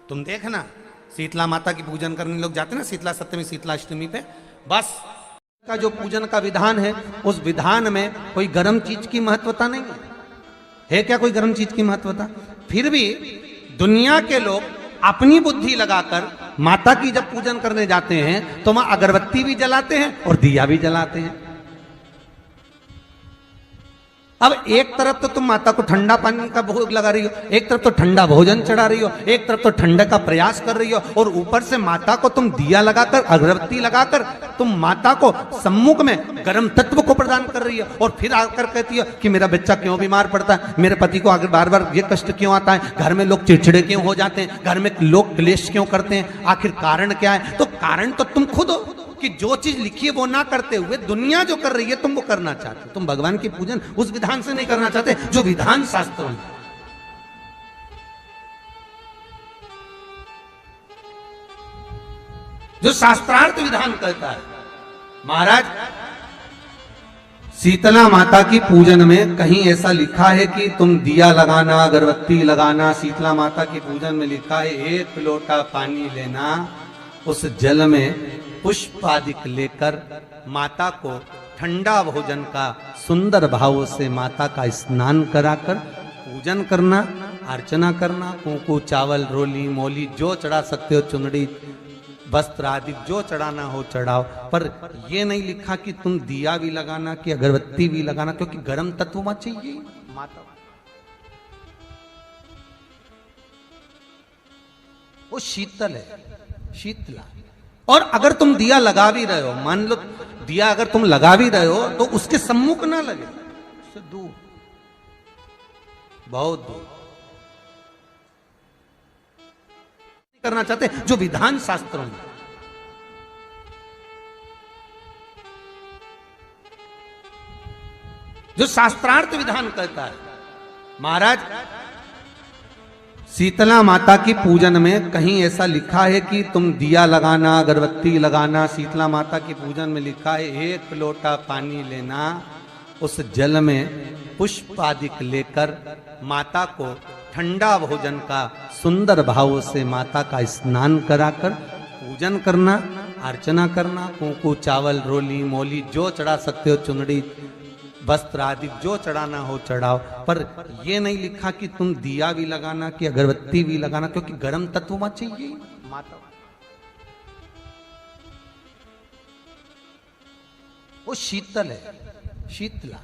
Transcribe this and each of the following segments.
तुम देखना शीतला माता की पूजन करने लोग जाते ना शीतला सप्तमी शीतला अष्टमी पे, बस का जो पूजन का विधान है उस विधान में कोई गर्म चीज की महत्वता नहीं है क्या? कोई गर्म चीज की महत्वता? फिर भी दुनिया के लोग अपनी बुद्धि लगाकर माता की जब पूजन करने जाते हैं तो वहां अगरबत्ती भी जलाते हैं और दिया भी जलाते हैं। अब एक तरफ तो तुम माता को ठंडा पानी का भोग लगा रही हो, एक तरफ तो ठंडा भोजन चढ़ा रही हो, एक तरफ तो ठंडे का प्रयास कर रही हो, और ऊपर से माता को तुम दिया लगाकर अगरबत्ती लगाकर तुम माता को सम्मुख में गर्म तत्व को प्रदान कर रही हो, और फिर आकर कहती हो कि मेरा बच्चा क्यों बीमार पड़ता है, मेरे पति को आगे बार बार ये कष्ट क्यों आता है, घर में लोग चिड़चिड़े क्यों हो जाते हैं, घर में लोग क्लेश क्यों करते हैं, आखिर कारण क्या है? तो कारण तो तुम खुद हो कि जो चीज लिखी है वो ना करते हुए दुनिया जो कर रही है तुम वो करना चाहते हो। तुम भगवान की पूजन उस विधान से नहीं करना चाहते जो विधान शास्त्रों में, जो शास्त्रार्थ विधान कहता है। महाराज शीतला माता की पूजन में कहीं ऐसा लिखा है कि तुम दिया लगाना अगरबत्ती लगाना? शीतला माता की पूजन में लिखा है एक लोटा पानी लेना, उस जल में पुष्प आदिक लेकर माता को ठंडा भोजन का सुंदर भाव से माता का स्नान कराकर पूजन करना, अर्चना करना, कुंकू चावल रोली मोली जो चढ़ा सकते हो, चुनड़ी वस्त्र आदि जो चढ़ाना हो चढ़ाओ, पर यह नहीं लिखा कि तुम दिया भी लगाना कि अगरबत्ती भी लगाना, क्योंकि गर्म तत्व मत चाहिए माता, वो शीतल है, शीतला। और अगर तुम दिया लगा भी रहे हो, मान लो दिया अगर तुम लगा भी रहे हो तो उसके सम्मुख ना लगे, उससे दूर, बहुत दूर करना चाहते जो विधान शास्त्रों में। जो शास्त्रार्थ विधान कहता है। महाराज शीतला माता की पूजन में कहीं ऐसा लिखा है कि तुम दिया लगाना अगरबत्ती लगाना? शीतला माता की पूजन में लिखा है एक लोटा पानी लेना, उस जल में पुष्प आदिक लेकर माता को ठंडा भोजन का सुंदर भाव से माता का स्नान कराकर पूजन करना, अर्चना करना, कुंकू चावल रोली मोली जो चढ़ा सकते हो, चुनड़ी वस्त्र आदि जो चढ़ाना हो चढ़ाओ, पर यह नहीं लिखा कि तुम दिया भी लगाना कि अगरबत्ती भी लगाना, क्योंकि गर्म तत्व मत चाहिए माता, वो शीतल है, शीतला।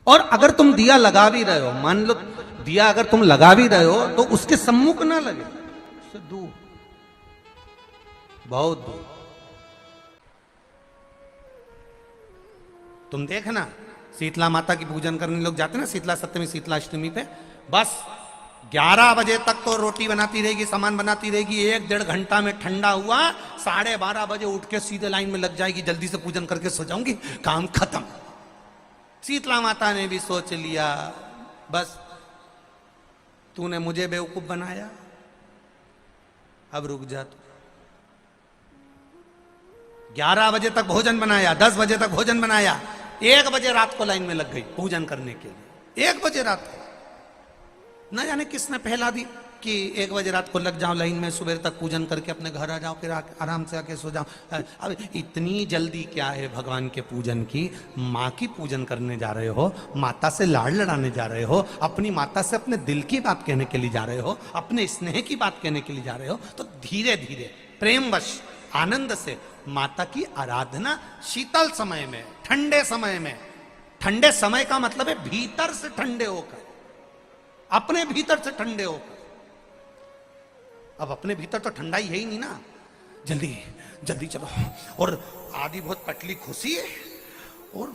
और अगर तुम दिया लगा भी रहे हो, मान लो दिया अगर तुम लगा भी रहे हो तो उसके सम्मुख ना लगे, उससे दूर, बहुत दूर। तुम देखना शीतला माता की पूजन करने लोग जाते ना शीतला सप्तमी शीतला अष्टमी पे, बस 11 बजे तक तो रोटी बनाती रहेगी, सामान बनाती रहेगी, 1-1.5 घंटा में ठंडा हुआ, 12:30 बजे उठ के सीधे लाइन में लग जाएगी, जल्दी से पूजन करके सो जाऊंगी, काम खत्म। शीतला माता ने भी सोच लिया बस तूने मुझे बेवकूफ बनाया, अब रुक जा तू। 11 बजे तक भोजन बनाया, 10 बजे तक भोजन बनाया, 1 बजे रात को लाइन में लग गई पूजन करने के लिए। 1 बजे रात को न जाने किसने पहला दी कि 1 बजे रात को लग जाओ लाइन में, सुबह तक पूजन करके अपने घर आ जाओ, फिर आराम से आके सो जाओ। अब इतनी जल्दी क्या है भगवान के पूजन की? माँ की पूजन करने जा रहे हो, माता से लाड़ लड़ाने जा रहे हो, अपनी माता से अपने दिल की बात कहने के लिए जा रहे हो, अपने स्नेह की बात कहने के लिए जा रहे हो, तो धीरे धीरे प्रेमवश आनंद से माता की आराधना शीतल समय में, ठंडे समय में। ठंडे समय का मतलब है भीतर से ठंडे होकर, अपने भीतर से ठंडे होकर। अब अपने भीतर तो ठंडा ही है ही नहीं ना, जल्दी जल्दी चलो, और आधी बहुत पतली खुशी है, और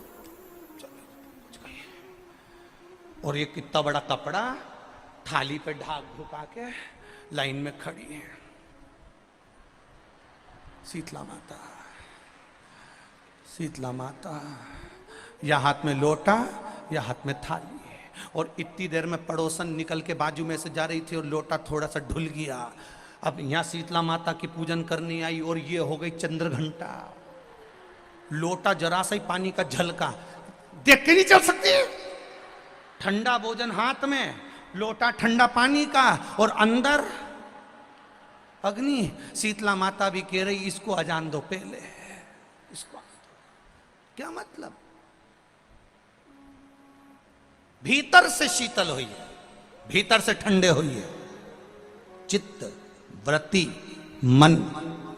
और ये कितना बड़ा कपड़ा थाली पे ढाक ढुका के लाइन में खड़ी है शीतला माता। शीतला माता या हाथ में लोटा या हाथ में थाली, और इतनी देर में पड़ोसन निकल के बाजू में से जा रही थी और लोटा थोड़ा सा ढुल गया। अब यहाँ शीतला माता की पूजन करनी आई और ये हो गई चंद्र घंटा, लोटा जरा सा ही पानी का झलका, देख के नहीं चल सकती। ठंडा भोजन हाथ में, लोटा ठंडा पानी का, और अंदर अग्नि शीतला माता भी कह रही इसको अजान दो पहले, इसको क्या मतलब? भीतर से शीतल हुई है, भीतर से ठंडे हुई है। चित्त वृत्ति मन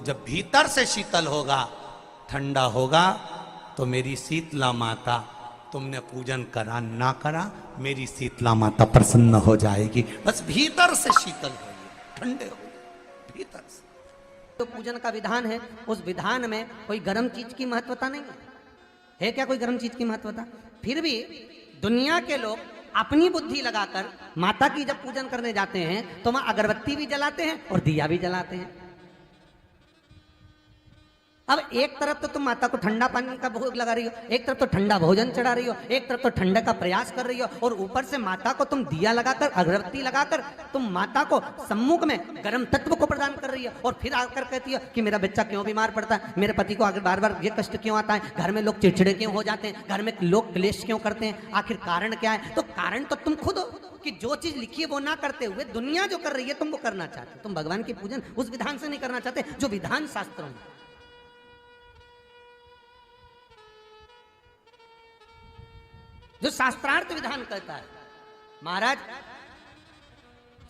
जब भीतर से शीतल होगा, ठंडा होगा, तो मेरी शीतला माता, तुमने पूजन करा ना करा, मेरी शीतला माता प्रसन्न हो जाएगी। बस भीतर से शीतल होइए, ठंडे होइए भीतर से। तो पूजन का विधान है, उस विधान में कोई गर्म चीज की महत्वता नहीं है क्या? कोई गर्म चीज की महत्वता? फिर भी दुनिया के लोग अपनी बुद्धि लगाकर माता की जब पूजन करने जाते हैं तो वहां अगरबत्ती भी जलाते हैं और दिया भी जलाते हैं। अब एक तरफ तो तुम माता को ठंडा पानी का भोग लगा रही हो, एक तरफ तो ठंडा भोजन चढ़ा रही हो, एक तरफ तो ठंडा का प्रयास कर रही हो, और ऊपर से माता को तुम दिया लगाकर अगरबत्ती लगाकर तुम माता को सम्मुख में गर्म तत्व को प्रदान कर रही हो। और फिर आकर कहती हो कि मेरा बच्चा क्यों बीमार पड़ता है, मेरे पति को आगे बार बार ये कष्ट क्यों आता है, घर में लोग चिड़चिड़े क्यों हो जाते हैं, घर में लोग क्लेश क्यों करते हैं, आखिर कारण क्या है? तो कारण तो तुम खुद हो कि जो चीज लिखी है वो ना करते हुए दुनिया जो कर रही है तुम वो करना चाहते हो। तुम भगवान की पूजन उस विधान से नहीं करना चाहते जो विधान शास्त्रों में। जो शास्त्रार्थ विधान कहता है। महाराज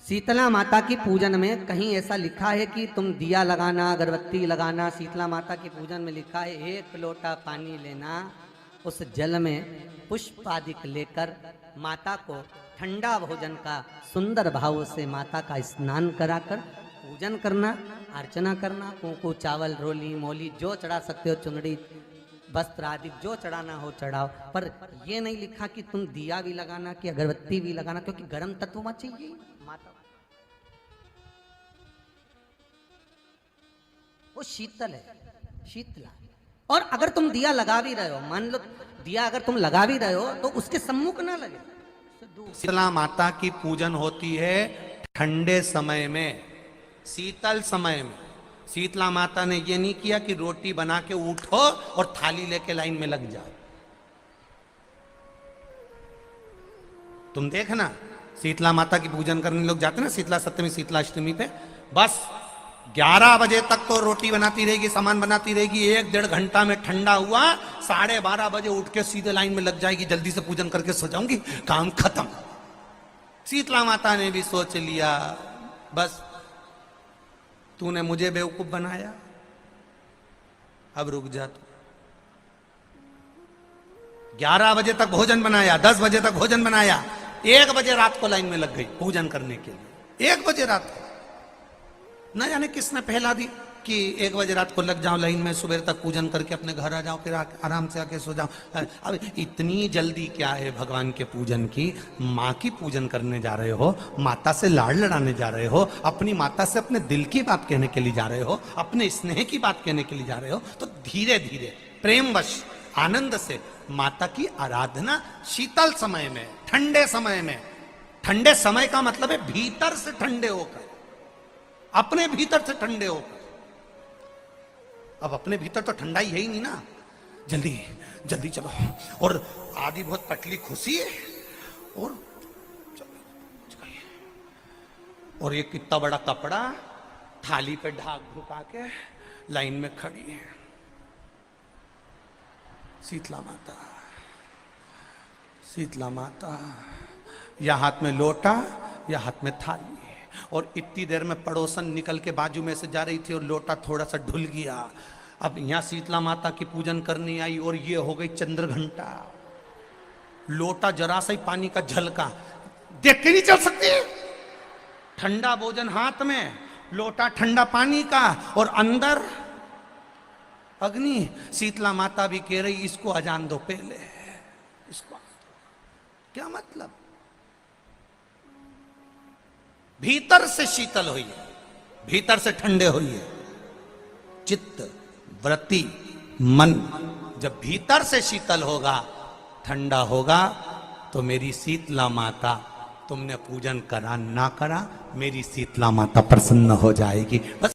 शीतला माता की पूजन में कहीं ऐसा लिखा है कि तुम दिया लगाना, अगरबत्ती लगाना? शीतला माता की पूजन में लिखा है 1 लोटा पानी लेना, उस जल में पुष्प आदि लेकर माता को ठंडा भोजन का सुंदर भाव से माता का स्नान कराकर पूजन करना, अर्चना करना, कुंकू चावल रोली मोली जो चढ़ा सकते हो, चुनरी वस्त्र आदि जो चढ़ाना हो चढ़ाओ, पर ये नहीं लिखा कि तुम दिया भी लगाना कि अगरबत्ती भी लगाना, क्योंकि गर्म तत्व वहां चाहिए माता। वो शीतल है, शीतला। और अगर तुम दिया लगा भी रहे हो, मान लो दिया अगर तुम लगा भी रहे हो तो उसके सम्मुख ना लगे। शीतला माता की पूजन होती है ठंडे समय में, शीतल समय में। शीतला माता ने ये नहीं किया कि रोटी बना के उठो और थाली लेके लाइन में लग जाओ। तुम देखना शीतला माता की पूजन करने लोग जाते ना शीतला सप्तमी शीतला अष्टमी पे, बस 11 बजे तक तो रोटी बनाती रहेगी, सामान बनाती रहेगी, 1-1.5 घंटा में ठंडा हुआ, 12:30 बजे उठ के सीधे लाइन में लग जाएगी, जल्दी से पूजन करके सो जाऊंगी, काम खत्म। शीतला माता ने भी सोच लिया बस तूने मुझे बेवकूफ बनाया, अब रुक जा तू। 11 बजे तक भोजन बनाया, 10 बजे तक भोजन बनाया, 1 बजे रात को लाइन में लग गई पूजन करने के लिए। 1 बजे रात को न जाने किसने पहला दी कि 1 बजे रात को लग जाओ लाइन में, सुबह तक पूजन करके अपने घर आ जाओ, फिर आराम से आके सो जाओ। अब इतनी जल्दी क्या है भगवान के पूजन की? माँ की पूजन करने जा रहे हो, माता से लाड़ लड़ाने जा रहे हो, अपनी माता से अपने दिल की बात कहने के लिए जा रहे हो, अपने स्नेह की बात कहने के लिए जा रहे हो, तो धीरे धीरे प्रेमवश आनंद से माता की आराधना शीतल समय में, ठंडे समय में। ठंडे समय का मतलब है भीतर से ठंडे होकर, अपने भीतर से ठंडे होकर। अब अपने भीतर तो ठंडा ही है ही नहीं ना, जल्दी जल्दी चलो। और आदि बहुत पतली खुशी है, और और ये कितना बड़ा कपड़ा थाली पे ढाक ढुका के लाइन में खड़ी है शीतला माता। शीतला माता या हाथ में लोटा या हाथ में थाली, और इतनी देर में पड़ोसन निकल के बाजू में से जा रही थी और लोटा थोड़ा सा ढुल गया। अब यहां शीतला माता की पूजन करने आई और ये हो गई चंद्र घंटा। लोटा जरा सा ही पानी का झलका, देख के नहीं चल सकती। ठंडा भोजन हाथ में, लोटा ठंडा पानी का, और अंदर अग्नि। शीतला माता भी कह रही इसको अजान दो पहले, इसको। क्या मतलब? भीतर से शीतल हुई है, भीतर से ठंडे हुई है। चित्त वृत्ति मन जब भीतर से शीतल होगा, ठंडा होगा, तो मेरी शीतला माता, तुमने पूजन करा ना करा, मेरी शीतला माता प्रसन्न हो जाएगी। बस